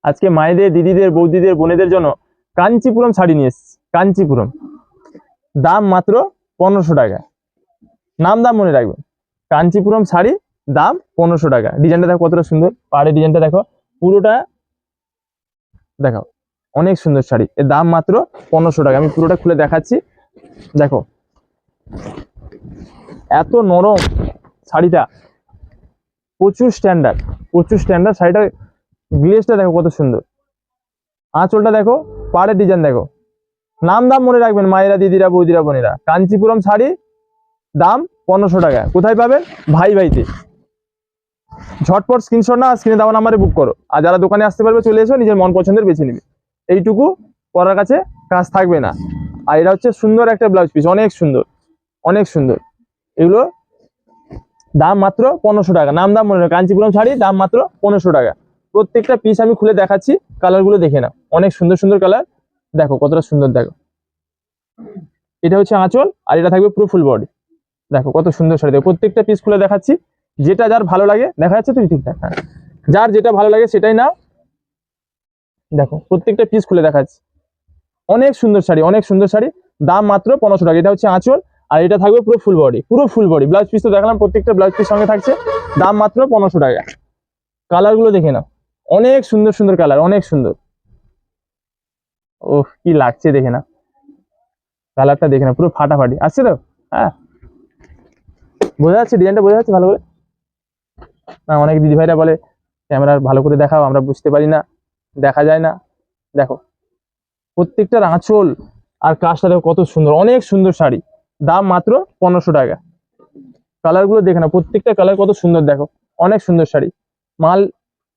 আজকে মায়েদের, দিদিদের, বৌদিদের, বোনেদের জন্য কাঞ্চিপুরম শাড়ি নিয়ে এসেছি। কাঞ্চিপুরম, দাম মাত্র 1500 টাকা। নাম দাম মনে রাখবেন, কাঞ্চিপুরম শাড়ি, দাম 1500 টাকা। ডিজাইনটা দেখো কতটা সুন্দর, পাড়ের ডিজাইনটা দেখো, পুরোটা দেখো, অনেক সুন্দর শাড়ি। এর দাম মাত্র 1500 টাকা। আমি পুরোটা খুলে দেখাচ্ছি, দেখো এত নরম শাড়িটা, প্রচুর স্ট্যান্ডার্ড, প্রচুর স্ট্যান্ডার্ড শাড়িটার গ্লেজটা দেখো কত সুন্দর, আঁচলটা দেখো, পাড়ের ডিজাইন দেখো। নাম দাম মনে রাখবেন মায়েরা, দিদিরা, বৌদিরা, বোনেরা। কাঞ্চিপুরম শাড়ি, দাম 1500 টাকা। কোথায় পাবেন? ভাই ভাইতে। ঝটপট স্ক্রিনশট না, স্ক্রিনে দেওয়া নাম্বারে বুক করো। আর যারা দোকানে আসতে পারবে চলে এসো, নিজের মন পছন্দের বেছে নিবে। এইটুকু পরার কাছে কাজ থাকবে না। আর এটা হচ্ছে সুন্দর একটা ব্লাউজ পিস, অনেক সুন্দর, অনেক সুন্দর। এগুলো দাম মাত্র 1500 টাকা। নাম দাম মনে রাখো, কাঞ্চিপুরম শাড়ি, দাম মাত্র 1500 টাকা। প্রত্যেকটা পিস আমি খুলে দেখাচ্ছি, কালারগুলো দেখে নাও। অনেক সুন্দর সুন্দর কালার, দেখো কতটা সুন্দর। দেখো এটা হচ্ছে আঁচল, আর এটা থাকবে পুরো ফুল বডি। দেখো কত সুন্দর শাড়ি। দেখো প্রত্যেকটা পিস খুলে দেখাচ্ছি, যেটা যার ভালো লাগে। দেখা যাচ্ছে তো ঠিকঠাক? হ্যাঁ, যার যেটা ভালো লাগে সেটাই নাও। দেখো প্রত্যেকটা পিস খুলে দেখাচ্ছি, অনেক সুন্দর শাড়ি, অনেক সুন্দর শাড়ি। দাম মাত্র 1500 টাকা। এটা হচ্ছে আঁচল, আর এটা থাকবে পুরো ফুল বডি, পুরো ফুল বডি। ব্লাউজ পিস তো দেখালাম, প্রত্যেকটা ব্লাউজ পিস সঙ্গে থাকছে। দাম মাত্র 1500 টাকা। কালারগুলো দেখে নাও, অনেক সুন্দর সুন্দর কালার, অনেক সুন্দর। ওহ কি লাগছে দেখে না, কালারটা দেখে না, পুরো ফাটাফাটি আসছে তো। হ্যাঁ, বোঝা যাচ্ছে, ডিজাইনটা বোঝা যাচ্ছে ভালো করে? না, অনেক দিদি ভাইরা বলে ক্যামেরা ভালো করে দেখাও, আমরা বুঝতে পারি না, দেখা যায় না। দেখো প্রত্যেকটার আঁচল আর কাজটা দেখো কত সুন্দর, অনেক সুন্দর শাড়ি। দাম মাত্র 1500 টাকা। কালারগুলো দেখে না, প্রত্যেকটা কালার কত সুন্দর, দেখো অনেক সুন্দর শাড়ি। মাল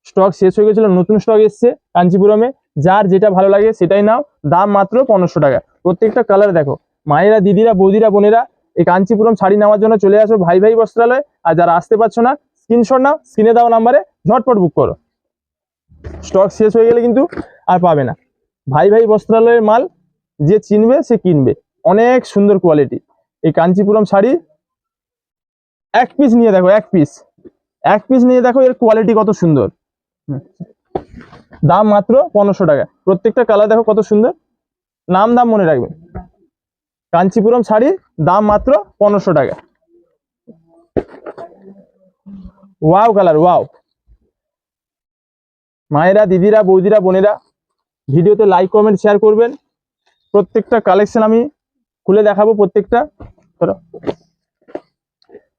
স্টক শেষ হয়ে গেছিল, নতুন স্টক এসছে কাঞ্চিপুরমে। যার যেটা ভালো লাগে সেটাই নাও। দাম মাত্র 1500 টাকা। প্রত্যেকটা কালার দেখো। মায়েরা, দিদিরা, বৌদিরা, বোনেরা, এই কাঞ্চিপুরম শাড়ি নেওয়ার জন্য চলে আসো ভাই ভাই বস্ত্রালয়। আর যারা আসতে পারছো না, স্ক্রিনশট নাও, স্ক্রিনে দেওয়া নাম্বারে ঝটপট বুক করো। স্টক শেষ হয়ে গেলে কিন্তু আর পাবে না। ভাই ভাই বস্ত্রালয়ের মাল যে চিনবে সে কিনবে। অনেক সুন্দর কোয়ালিটি এই কাঞ্চিপুরম শাড়ি। এক পিস নিয়ে দেখো, এক পিস, এক পিস নিয়ে দেখো এর কোয়ালিটি কত সুন্দর। দাম মাত্র 1500 টাকা। প্রত্যেকটা কালার দেখো কত সুন্দর। নাম দাম মনে রাখবেন, কাঞ্চিপুরম শাড়ি, দাম মাত্র 1500 টাকা। Wow colour, wow. মায়েরা, দিদিরা, বৌদিরা, বোনেরা, ভিডিওতে লাইক কমেন্ট শেয়ার করবেন। প্রত্যেকটা কালেকশন আমি খুলে দেখাবো প্রত্যেকটা।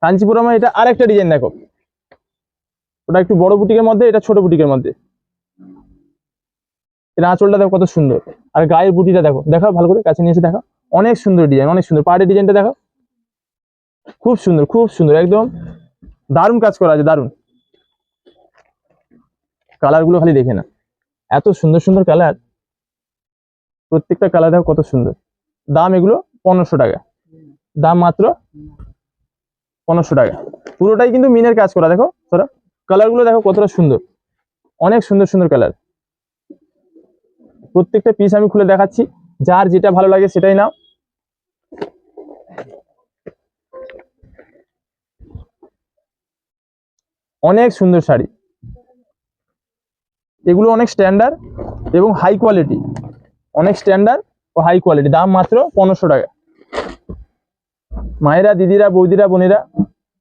কাঞ্চিপুরমে এটা আরেকটা ডিজাইন দেখো, ওটা একটু বড় বুটিকের মধ্যে, এটা ছোট বুটিকের মধ্যে। এটা আঁচলটা দেখো কত সুন্দর, আর গায়ের বুটিটা দেখো, দেখো ভালো করে কাছে নিয়ে এসে দেখো। অনেক সুন্দর ডিজাইন, অনেক সুন্দর। পাড়ের ডিজাইনটা দেখো, খুব সুন্দর, খুব সুন্দর, একদম দারুণ কাজ করা আছে, দারুণ। কালারগুলো খালি দেখে না, এত সুন্দর সুন্দর কালার। প্রত্যেকটা কালার দেখো কত সুন্দর। দাম এগুলো 1500 টাকা। দাম মাত্র 1500 টাকা। পুরোটাই কিন্তু মিনের কাজ করা। দেখো তোরা কালারগুলো দেখো কতটা সুন্দর, অনেক সুন্দর সুন্দর কালার। প্রত্যেকটা পিস আমি খুলে দেখাচ্ছি, যার যেটা ভালো লাগে সেটাই নাও। অনেক সুন্দর শাড়ি, এগুলো অনেক স্ট্যান্ডার্ড এবং হাই কোয়ালিটি, অনেক স্ট্যান্ডার্ড ও হাই কোয়ালিটি। দাম মাত্র 1500 টাকা। মায়েরা, দিদিরা, বৌদিরা, বোনেরা,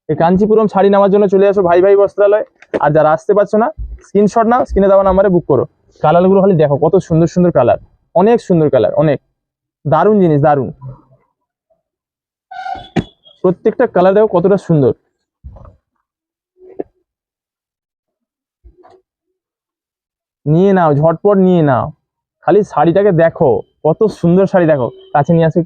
এই কাঞ্চিপুরম শাড়ি নেওয়ার জন্য চলে আসো ভাই ভাই বস্ত্রালয়। আর যারা আসতে পারছো না, স্ক্রিনশট নাও, স্ক্রিনে দেওয়া নাম্বারে বুক করো। কালারগুলো খালি দেখো কত সুন্দর সুন্দর কালার, অনেক সুন্দর কালার, অনেক দারুণ জিনিস, দারুণ। প্রত্যেকটা কালার দেখো কতটা সুন্দর। নিয়ে নাও, ঝটপট নিয়ে নাও। খালি শাড়িটাকে দেখো, কত সুন্দর শাড়ি। দেখো কাছে নিয়ে আসো,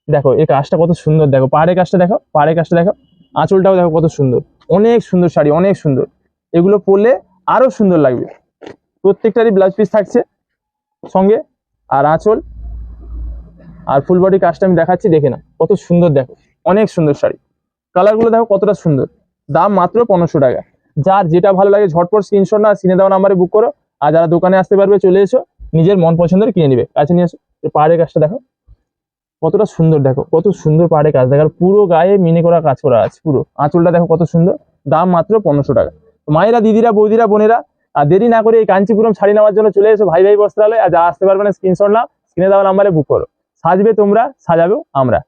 দেখো এই কাজটা কত সুন্দর। দেখো পাহাড়ের কাজটা দেখো, পাহাড়ের কাজটা দেখো, আঁচলটাও দেখো কত সুন্দর। অনেক সুন্দর শাড়ি, অনেক সুন্দর। এগুলো পরলে আরো সুন্দর লাগবে। প্রত্যেকটারই ব্লাউজ পিস থাকছে সঙ্গে, আর আঁচল আর ফুল বডি কাজটা আমি দেখাচ্ছি, দেখে না কত সুন্দর। দেখো অনেক সুন্দর শাড়ি, কালারগুলো দেখো কতটা সুন্দর। দাম মাত্র 1500 টাকা। যার যেটা ভালো লাগে ঝটপট স্ক্রিনশট না, স্ক্রিনে দেওয়া নাম্বারে বুক করো। আর যারা দোকানে আসতে পারবে চলে এসো, নিজের মন পছন্দের কিনে নিবে। কাছে নিয়ে এসো। পাহাড়ের কাজটা দেখো কতটা সুন্দর, দেখো কত সুন্দর পাহাড়ের কাজ। দেখো পুরো গায়ে মিনে করা কাজ করা আছে, পুরো আঁচলটা দেখো কত সুন্দর। দাম মাত্র 1500 টাকা। মায়েরা, দিদিরা, বৌদিরা, বোনেরা, আর দেরি না করে এই কাঞ্চিপুরম শাড়ি নেওয়ার জন্য চলে এসো ভাই ভাই বস্ত্রালয়। আর যারা আসতে পারবে না স্ক্রিনশট নাও, স্ক্রিনে দেওয়া নাম্বারে বুক করো। সাজবে তোমরা, সাজাবেও আমরা।